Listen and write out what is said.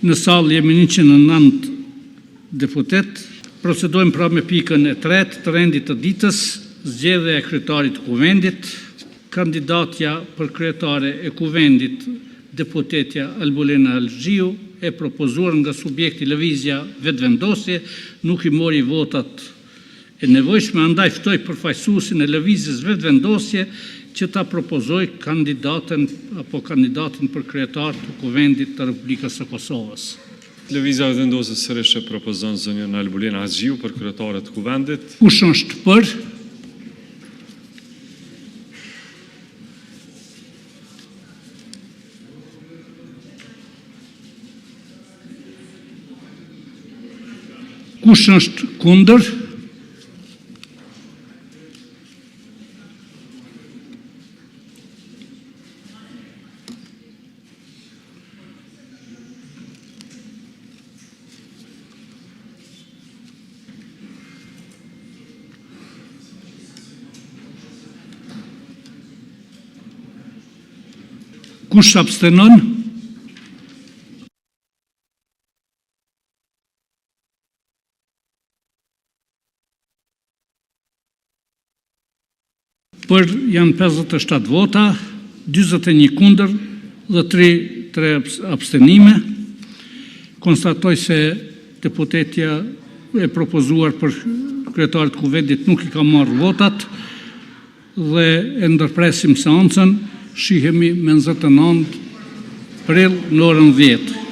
Në salë jemi 109 deputet. Procedojmë pra me pikën e tretë të rendit të ditës, zgjedhja e kryetarit të kuvendit. Kandidatja për kryetare e kuvendit, deputetja Albulena Algjiu, e propozuar nga subjekti lëvizja vetëvendosje, nuk i mori votat e nevojshme, andaj ftoj përfaqësuesin e lëvizjes vetëvendosje që ta propozoj kandidatin për kryetar të kuvendit të Republikës së Kosovës. Lëvizja vetëvendosje sërish e propozon zonjën Albulena Algjiu për kryetare të kuvendit. Kush është për? Kush është kundër? Kush abstenon? Për janë 57 vota, 41 kundër dhe 3 abstenime. Konstatoj se deputetja e propozuar për kryetarit të kuvendit nuk i ka marrë votat dhe e ndërpresim seancën, shihemi me 29 prill në orën 10.